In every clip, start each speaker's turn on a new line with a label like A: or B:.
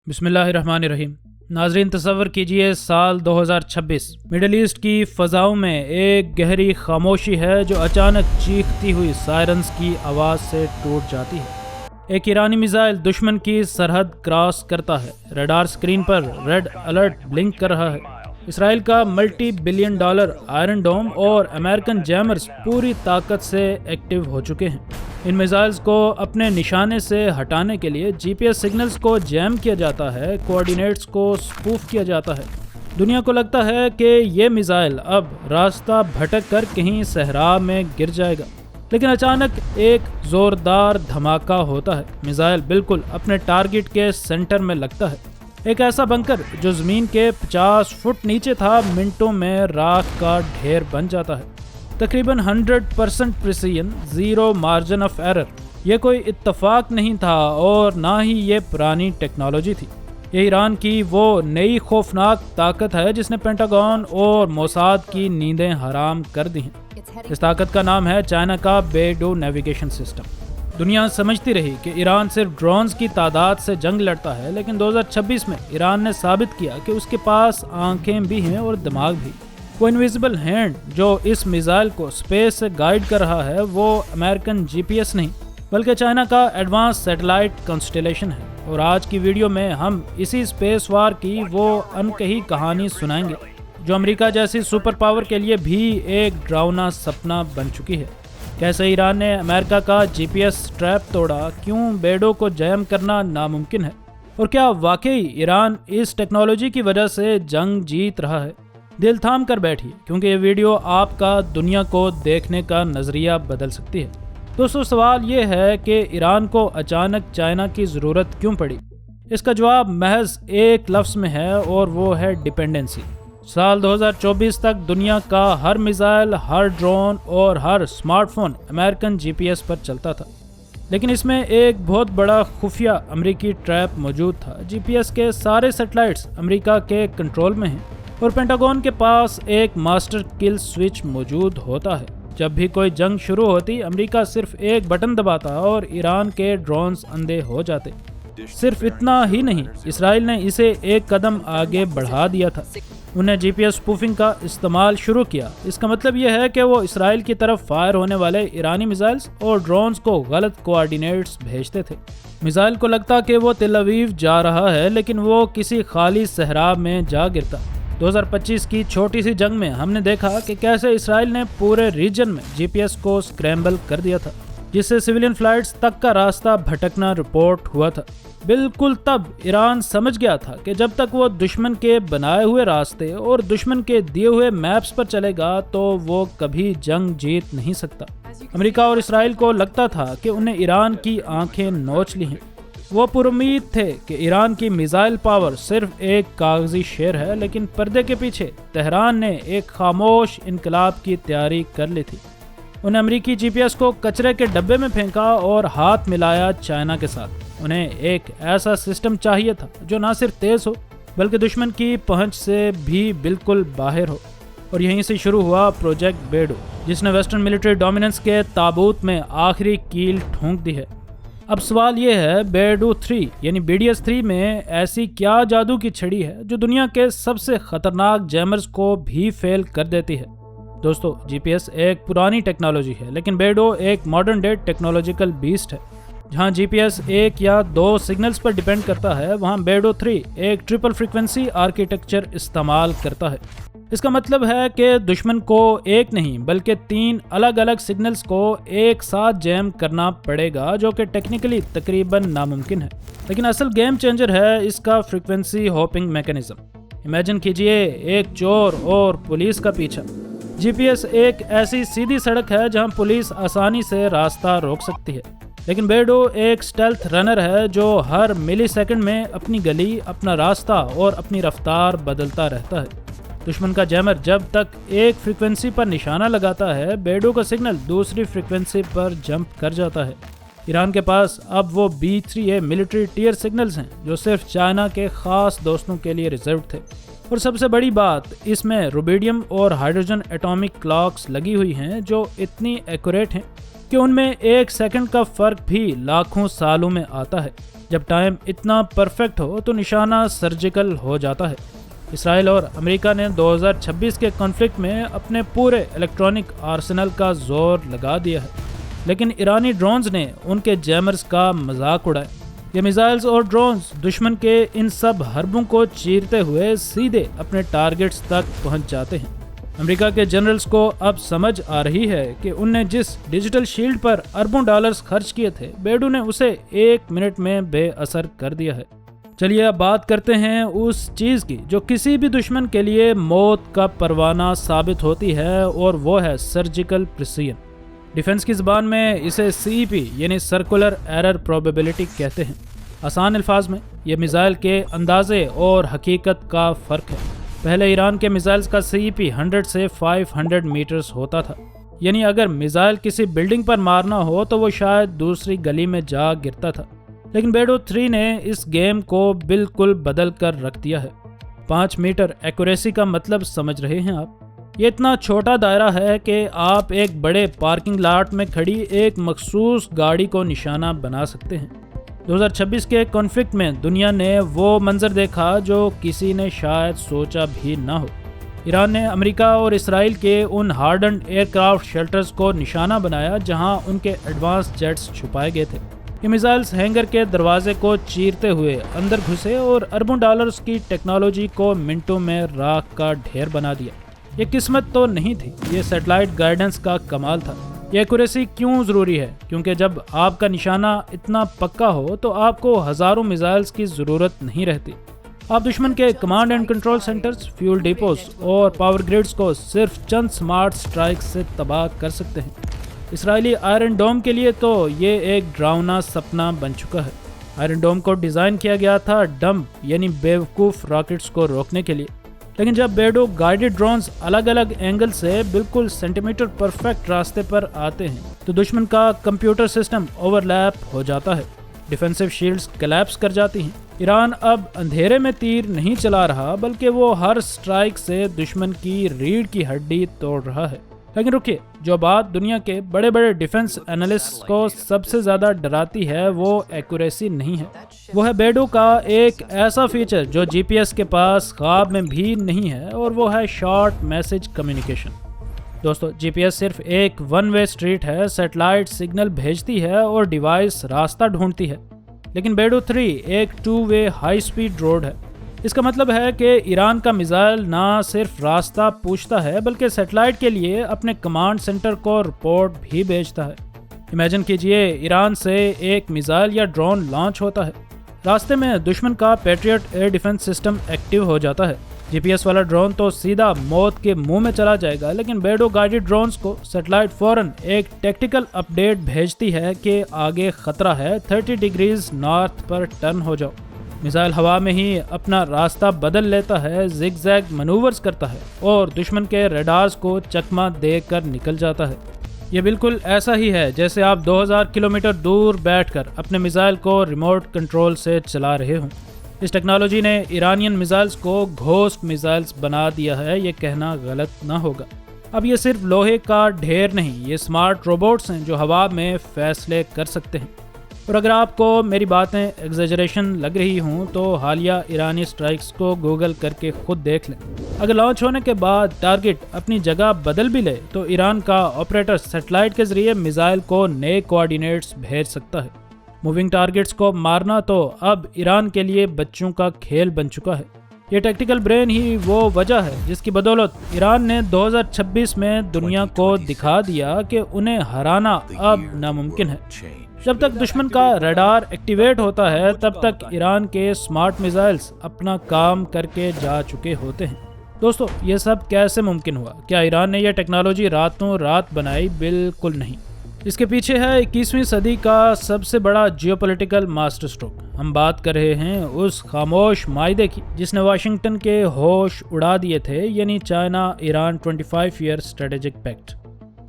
A: بسم اللہ الرحمن الرحیم۔ ناظرین تصور کیجئے سال 2026 مڈل ایسٹ کی فضاؤں میں ایک گہری خاموشی ہے جو اچانک چیختی ہوئی سائرنز کی آواز سے ٹوٹ جاتی ہے۔ ایک ایرانی میزائل دشمن کی سرحد کراس کرتا ہے، ریڈار سکرین پر ریڈ الرٹ بلنک کر رہا ہے۔ اسرائیل کا multi billion dollar Iron Dome اور امریکن جیمرز پوری طاقت سے ایکٹیو ہو چکے ہیں۔ ان میزائلز کو اپنے نشانے سے ہٹانے کے لیے جی پی ایس سگنلز کو جیم کیا جاتا ہے، کوآرڈینیٹس کو سپوف کیا جاتا ہے۔ دنیا کو لگتا ہے کہ یہ میزائل اب راستہ بھٹک کر کہیں صحرا میں گر جائے گا، لیکن اچانک ایک زوردار دھماکہ ہوتا ہے۔ میزائل بالکل اپنے ٹارگٹ کے سینٹر میں لگتا ہے۔ ایک ایسا بنکر جو زمین کے 50 فٹ نیچے تھا منٹوں میں راکھ کا ڈھیر بن جاتا ہے۔ تقریباً 100% precision, zero margin of error. یہ کوئی اتفاق نہیں تھا اور نہ ہی یہ پرانی ٹیکنالوجی تھی۔ یہ ایران کی وہ نئی خوفناک طاقت ہے جس نے پینٹاگون اور موساد کی نیندیں حرام کر دی ہیں۔ اس طاقت کا نام ہے چائنا کا بیڈو نیویگیشن سسٹم۔ دنیا سمجھتی رہی کہ ایران صرف ڈرونز کی تعداد سے جنگ لڑتا ہے، لیکن 2026 میں ایران نے ثابت کیا کہ اس کے پاس آنکھیں بھی ہیں اور دماغ بھی۔ وہ انویزیبل ہینڈ جو اس میزائل کو اسپیس سے گائیڈ کر رہا ہے وہ امریکن جی پی ایس نہیں بلکہ چائنا کا ایڈوانس سیٹلائٹ کنسٹیلیشن ہے۔ اور آج کی ویڈیو میں ہم اسی اسپیس وار کی وہ انکہی کہانی سنائیں گے جو امریکہ جیسی سپر پاور کے لیے بھی ایک ڈراؤنا سپنا بن چکی ہے۔ کیسے ایران نے امریکہ کا جی پی ایس ٹریپ توڑا، کیوں بیڈو کو جیم کرنا ناممکن ہے، اور کیا واقعی ایران اس ٹیکنالوجی کی وجہ سے جنگ جیت رہا ہے۔ دل تھام کر بیٹھیے کیونکہ یہ ویڈیو آپ کا دنیا کو دیکھنے کا نظریہ بدل سکتی ہے۔ دوستو، سوال یہ ہے کہ ایران کو اچانک چائنا کی ضرورت کیوں پڑی؟ اس کا جواب محض ایک لفظ میں ہے اور وہ ہے ڈیپینڈنسی۔ سال 2024 تک دنیا کا ہر میزائل، ہر ڈرون اور ہر سمارٹ فون امریکن جی پی ایس پر چلتا تھا، لیکن اس میں ایک بہت بڑا خفیہ امریکی ٹریپ موجود تھا۔ جی پی ایس کے سارے سیٹلائٹس امریکہ کے کنٹرول میں ہیں اور پینٹاگون کے پاس ایک ماسٹر کل سوئچ موجود ہوتا ہے۔ جب بھی کوئی جنگ شروع ہوتی، امریکہ صرف ایک بٹن دباتا اور ایران کے ڈرونز اندھے ہو جاتے۔ صرف اتنا ہی نہیں، اسرائیل نے اسے ایک قدم آگے بڑھا دیا تھا۔ انہیں جی پی ایس سپوفنگ کا استعمال شروع کیا۔ اس کا مطلب یہ ہے کہ وہ اسرائیل کی طرف فائر ہونے والے ایرانی میزائلز اور ڈرونز کو غلط کوآرڈینیٹس بھیجتے تھے۔ میزائل کو لگتا کہ وہ تل اویو جا رہا ہے، لیکن وہ کسی خالی صحرا میں جا گرتا۔ 2025 کی چھوٹی سی جنگ میں ہم نے دیکھا کہ کیسے اسرائیل نے پورے ریجن میں جی پی ایس کو سکریمبل کر دیا تھا، جس سے سویلین فلائٹس تک کا راستہ بھٹکنا رپورٹ ہوا تھا۔ بالکل تب ایران سمجھ گیا تھا کہ جب تک وہ دشمن کے بنائے ہوئے راستے اور دشمن کے دیے ہوئے میپس پر چلے گا تو وہ کبھی جنگ جیت نہیں سکتا۔ امریکہ اور اسرائیل کو لگتا تھا کہ انہیں ایران کی آنکھیں نوچ لی ہیں۔ وہ پر امید تھے کہ ایران کی میزائل پاور صرف ایک کاغذی شعر ہے، لیکن پردے کے پیچھے تہران نے ایک خاموش انقلاب کی تیاری کر لی تھی۔ انہیں امریکی جی پی ایس کو کچرے کے ڈبے میں پھینکا اور ہاتھ ملایا چائنا کے ساتھ۔ انہیں ایک ایسا سسٹم چاہیے تھا جو نہ صرف تیز ہو بلکہ دشمن کی پہنچ سے بھی بالکل باہر ہو، اور یہیں سے شروع ہوا پروجیکٹ بیڈو، جس نے ویسٹرن ملٹری ڈومیننس کے تابوت میں آخری کیل ٹھونک دی ہے۔ اب سوال یہ ہے، بیڈو 3 یعنی بی ڈی ایس 3 میں ایسی کیا جادو کی چھڑی ہے جو دنیا کے سب سے خطرناک جیمرز کو بھی فیل کر دیتی ہے؟ دوستو، جی پی ایس ایک پرانی ٹیکنالوجی ہے، لیکن بیڈو ایک ماڈرن ڈے ٹیکنالوجیکل بیسٹ ہے۔ جہاں جی پی ایس ایک یا دو سگنلز پر ڈیپینڈ کرتا ہے، وہاں بیڈو 3 ایک ٹرپل فریکوینسی آرکیٹیکچر استعمال کرتا ہے۔ اس کا مطلب ہے کہ دشمن کو ایک نہیں بلکہ 3 الگ الگ سگنلز کو ایک ساتھ جیم کرنا پڑے گا، جو کہ ٹیکنیکلی تقریباً ناممکن ہے، لیکن اصل گیم چینجر ہے اس کا فریکوینسی ہوپنگ میکانزم۔ امیجن کیجئے ایک چور اور پولیس کا پیچھا۔ جی پی ایس ایک ایسی سیدھی سڑک ہے جہاں پولیس آسانی سے راستہ روک سکتی ہے، لیکن بیڈو ایک اسٹیلتھ رنر ہے جو ہر ملی سیکنڈ میں اپنی گلی، اپنا راستہ اور اپنی رفتار بدلتا رہتا ہے۔ دشمن کا جیمر جب تک ایک فریکوینسی پر نشانہ لگاتا ہے، بیڈو کا سگنل دوسری فریکوینسی پر جمپ کر جاتا ہے۔ ایران کے پاس اب وہ B3A ملٹری ٹیئر سگنلز ہیں جو صرف چائنا کے خاص دوستوں کے لیے ریزروڈ تھے، اور سب سے بڑی بات، اس میں روبیڈیم اور ہائیڈروجن ایٹامک کلاکس لگی ہوئی ہیں جو اتنی ایکوریٹ ہیں کہ ان میں ایک سیکنڈ کا فرق بھی لاکھوں سالوں میں آتا ہے۔ جب ٹائم اتنا پرفیکٹ ہو تو نشانہ سرجیکل ہو جاتا ہے۔ اسرائیل اور امریکہ نے 2026 کے کانفلکٹ میں اپنے پورے الیکٹرانک آرسنل کا زور لگا دیا ہے، لیکن ایرانی ڈرونز نے ان کے جیمرز کا مذاق اڑایا۔ یہ میزائلز اور ڈرونز دشمن کے ان سب حربوں کو چیرتے ہوئے سیدھے اپنے ٹارگٹس تک پہنچ جاتے ہیں۔ امریکہ کے جنرلز کو اب سمجھ آ رہی ہے کہ ان نے جس ڈیجیٹل شیلڈ پر اربوں ڈالرز خرچ کیے تھے، بیڈو نے اسے 1 منٹ میں بے اثر کر دیا ہے۔ چلیے اب بات کرتے ہیں اس چیز کی جو کسی بھی دشمن کے لیے موت کا پروانہ ثابت ہوتی ہے، اور وہ ہے سرجیکل پریسیژن۔ ڈیفنس کی زبان میں اسے CEP یعنی سرکولر ایرر پروبیبلٹی کہتے ہیں۔ آسان الفاظ میں یہ میزائل کے اندازے اور حقیقت کا فرق ہے۔ پہلے ایران کے میزائلز کا CEP 100 سے 500 میٹرز ہوتا تھا، یعنی اگر میزائل کسی بلڈنگ پر مارنا ہو تو وہ شاید دوسری گلی میں جا گرتا تھا، لیکن بیڈو 3 نے اس گیم کو بالکل بدل کر رکھ دیا ہے۔ 5 میٹر ایکوریسی کا مطلب سمجھ رہے ہیں آپ؟ یہ اتنا چھوٹا دائرہ ہے کہ آپ ایک بڑے پارکنگ لاٹ میں کھڑی ایک مخصوص گاڑی کو نشانہ بنا سکتے ہیں۔ 2026 کے کانفلکٹ میں دنیا نے وہ منظر دیکھا جو کسی نے شاید سوچا بھی نہ ہو۔ ایران نے امریکہ اور اسرائیل کے ان ہارڈنڈ ایئر کرافٹ شیلٹرز کو نشانہ بنایا جہاں ان کے ایڈوانس جیٹس چھپائے گئے تھے۔ یہ میزائلز ہینگر کے دروازے کو چیرتے ہوئے اندر گھسے اور اربوں ڈالرز کی ٹیکنالوجی کو منٹوں میں راکھ کا ڈھیر بنا دیا۔ یہ قسمت تو نہیں تھی، یہ سیٹلائٹ گائیڈنس کا کمال تھا۔ یہ ایکوریسی کیوں ضروری ہے؟ کیونکہ جب آپ کا نشانہ اتنا پکا ہو تو آپ کو ہزاروں میزائلز کی ضرورت نہیں رہتی۔ آپ دشمن کے command and control centres, fuel ڈیپوز اور پاور گریڈز کو صرف چند سمارٹ سٹرائک سے تباہ کر سکتے ہیں۔ اسرائیلی آئرن ڈوم کے لیے تو یہ ایک ڈراؤنا سپنا بن چکا ہے۔ آئرن ڈوم کو ڈیزائن کیا گیا تھا ڈمپ یعنی بیوقوف راکٹس کو روکنے کے لیے، لیکن جب بیڈو گائیڈڈ ڈرونز الگ الگ اینگل سے بالکل سینٹی میٹر پرفیکٹ راستے پر آتے ہیں تو دشمن کا کمپیوٹر سسٹم اوور لیپ ہو جاتا ہے، ڈیفینسو شیلڈز کلیپس کر جاتی ہیں۔ ایران اب اندھیرے میں تیر نہیں چلا رہا، بلکہ وہ ہر سٹرائک سے دشمن کی ریڑھ کی ہڈی توڑ رہا ہے۔ لیکن رکیے، جو بات دنیا کے بڑے بڑے ڈیفنس اینالسٹ کو سب سے زیادہ ڈراتی ہے وہ ایکوریسی نہیں ہے، وہ ہے بیڈو کا ایک ایسا فیچر جو GPS کے پاس خواب میں بھی نہیں ہے، اور وہ ہے شارٹ میسج کمیونیکیشن۔ دوستو، GPS صرف ایک ون وے اسٹریٹ ہے، سیٹلائٹ سگنل بھیجتی ہے اور ڈیوائس راستہ ڈھونڈتی ہے، لیکن بیڈو 3 ایک 2 وے ہائی سپیڈ روڈ ہے۔ اس کا مطلب ہے کہ ایران کا میزائل نہ صرف راستہ پوچھتا ہے بلکہ سیٹلائٹ کے لیے اپنے کمانڈ سینٹر کو رپورٹ بھی بھیجتا ہے۔ امیجن کیجئے ایران سے ایک میزائل یا ڈرون لانچ ہوتا ہے، راستے میں دشمن کا Patriot air defence system active ہو جاتا ہے۔ GPS والا ڈرون تو سیدھا موت کے منہ میں چلا جائے گا، لیکن بیڈو گائیڈڈ ڈرونز کو سیٹلائٹ فوراً ایک ٹیکٹیکل اپ ڈیٹ بھیجتی ہے کہ آگے خطرہ ہے، 30 ڈگریز نارتھ پر ٹرن ہو جاؤ۔ میزائل ہوا میں ہی اپنا راستہ بدل لیتا ہے، زگ زیگ منوورز کرتا ہے اور دشمن کے ریڈارز کو چکمہ دے کر نکل جاتا ہے۔ یہ بالکل ایسا ہی ہے جیسے آپ 2000 کلومیٹر دور بیٹھ کر اپنے میزائل کو ریموٹ کنٹرول سے چلا رہے ہوں۔ اس ٹیکنالوجی نے ایرانین میزائلز کو گھوسٹ میزائلز بنا دیا ہے، یہ کہنا غلط نہ ہوگا۔ اب یہ صرف لوہے کا ڈھیر نہیں، یہ سمارٹ روبوٹس ہیں جو ہوا میں فیصلے کر سکتے ہیں۔ اور اگر آپ کو میری باتیں ایگزیجریشن لگ رہی ہوں تو حالیہ ایرانی سٹرائکس کو گوگل کر کے خود دیکھ لیں۔ اگر لانچ ہونے کے بعد ٹارگٹ اپنی جگہ بدل بھی لے تو ایران کا آپریٹر سیٹلائٹ کے ذریعے میزائل کو نئے کوآرڈینیٹس بھیج سکتا ہے۔ موونگ ٹارگٹس کو مارنا تو اب ایران کے لیے بچوں کا کھیل بن چکا ہے۔ یہ ٹیکٹیکل برین ہی وہ وجہ ہے جس کی بدولت ایران نے 2026 میں دنیا کو دکھا دیا کہ انہیں ہرانا اب ناممکن ہے۔ جب تک دشمن کا ریڈار ایکٹیویٹ ہوتا ہے تب تک ایران کے سمارٹ میزائلز اپنا کام کر کے جا چکے ہوتے ہیں۔ دوستو، یہ سب کیسے ممکن ہوا؟ کیا ایران نے یہ ٹیکنالوجی راتوں رات بنائی؟ بالکل نہیں۔ اس کے پیچھے ہے 21ویں صدی کا سب سے بڑا جیوپولیٹیکل ماسٹر اسٹروک۔ ہم بات کر رہے ہیں اس خاموش معاہدے کی جس نے واشنگٹن کے ہوش اڑا دیے تھے، یعنی China Iran 25 year strategic pact.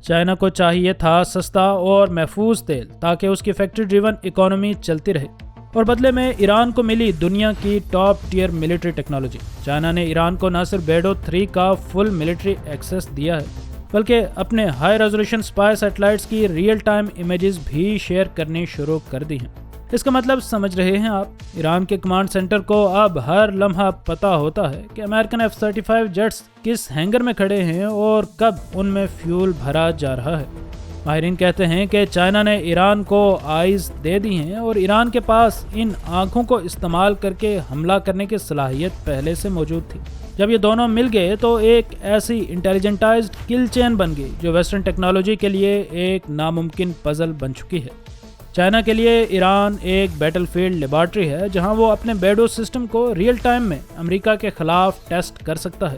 A: China کو چاہیے تھا سستا اور محفوظ تیل تاکہ اس کی فیکٹری ڈریون اکانومی چلتی رہے، اور بدلے میں ایران کو ملی دنیا کی top tier military technology. China نے ایران کو نہ صرف بیڈو 3 کا فل ملٹری ایکسس دیا ہے بلکہ اپنے ہائی ریزولوشن سپائی سیٹلائٹس کی ریئل ٹائم امیجز بھی شیئر کرنی شروع کر دی ہیں۔ اس کا مطلب سمجھ رہے ہیں آپ؟ ایران کے کمانڈ سینٹر کو اب ہر لمحہ پتہ ہوتا ہے کہ امریکن F-35 جیٹس کس ہینگر میں کھڑے ہیں اور کب ان میں فیول بھرا جا رہا ہے۔ ماہرین کہتے ہیں کہ چائنا نے ایران کو آئیز دے دی ہیں اور ایران کے پاس ان آنکھوں کو استعمال کر کے حملہ کرنے کی صلاحیت پہلے سے موجود تھی۔ جب یہ دونوں مل گئے تو ایک ایسی انٹیلیجنٹائزڈ کل چین بن گئی جو ویسٹرن ٹیکنالوجی کے لیے ایک ناممکن پزل بن چکی ہے۔ چائنا کے لیے ایران ایک بیٹل فیلڈ لیبارٹری ہے جہاں وہ اپنے بیڈو سسٹم کو ریئل ٹائم میں امریکہ کے خلاف ٹیسٹ کر سکتا ہے۔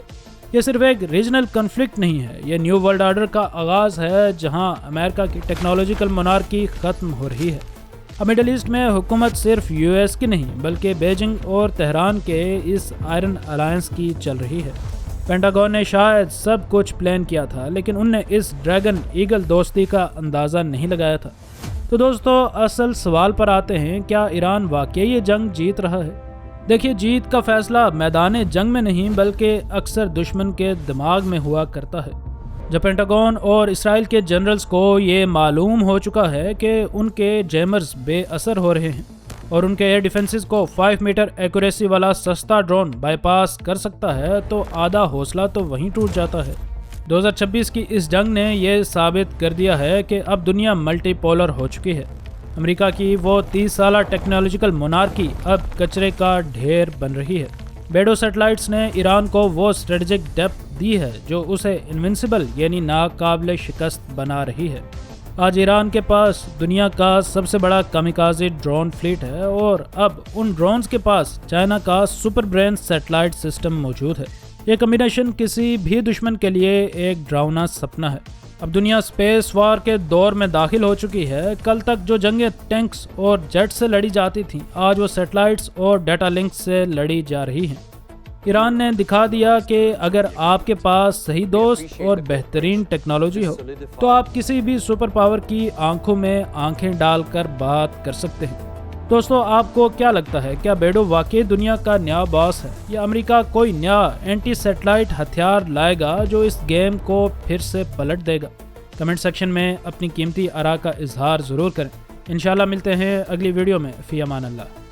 A: یہ صرف ایک ریجنل کنفلکٹ نہیں ہے، یہ نیو ورلڈ آرڈر کا آغاز ہے جہاں امریکہ کی ٹیکنالوجیکل مونارکی ختم ہو رہی ہے۔ اب مڈل ایسٹ میں حکومت صرف US کی نہیں بلکہ بیجنگ اور تہران کے اس آئرن الائنس کی چل رہی ہے۔ پینٹاگون نے شاید سب کچھ پلان کیا تھا لیکن ان نے اس ڈریگن ایگل دوستی کا اندازہ نہیں لگایا تھا۔ تو دوستو، اصل سوال پر آتے ہیں، کیا ایران واقعی یہ جنگ جیت رہا ہے؟ دیکھیے، جیت کا فیصلہ میدان جنگ میں نہیں بلکہ اکثر دشمن کے دماغ میں ہوا کرتا ہے۔ جب پینٹاگون اور اسرائیل کے جنرلز کو یہ معلوم ہو چکا ہے کہ ان کے جیمرز بے اثر ہو رہے ہیں اور ان کے ایئر ڈیفنسز کو 5 میٹر ایکوریسی والا سستا ڈرون بائی پاس کر سکتا ہے تو آدھا حوصلہ تو وہیں ٹوٹ جاتا ہے۔ 2026 کی اس جنگ نے یہ ثابت کر دیا ہے کہ اب دنیا ملٹی پولر ہو چکی ہے۔ امریکہ کی وہ 30 سالہ ٹیکنالوجیکل مونارکی اب کچرے کا ڈھیر بن رہی ہے۔ بیڈو سیٹلائٹس نے ایران کو وہ اسٹریٹجک ڈیپتھ دی ہے جو اسے انونسیبل یعنی ناقابل شکست بنا رہی ہے۔ آج ایران کے پاس دنیا کا سب سے بڑا کامیکازی ڈرون فلیٹ ہے اور اب ان ڈرونز کے پاس چائنا کا سپر برین سیٹلائٹ سسٹم موجود ہے۔ یہ کمبینیشن کسی بھی دشمن کے لیے ایک ڈراؤنا سپنا ہے۔ اب دنیا اسپیس وار کے دور میں داخل ہو چکی ہے۔ کل تک جو جنگیں ٹینکس اور جیٹ سے لڑی جاتی تھیں، آج وہ سیٹلائٹس اور ڈیٹا لنکس سے لڑی جا رہی ہیں۔ ایران نے دکھا دیا کہ اگر آپ کے پاس صحیح دوست اور بہترین ٹیکنالوجی ہو تو آپ کسی بھی سپر پاور کی آنکھوں میں آنکھیں ڈال کر بات کر سکتے ہیں۔ دوستو، آپ کو کیا لگتا ہے، کیا بیڈو واقعی دنیا کا نیا باس ہے یا امریکہ کوئی نیا اینٹی سیٹلائٹ ہتھیار لائے گا جو اس گیم کو پھر سے پلٹ دے گا؟ کمنٹ سیکشن میں اپنی قیمتی آراء کا اظہار ضرور کریں۔ انشاءاللہ ملتے ہیں اگلی ویڈیو میں۔ فی امان اللہ۔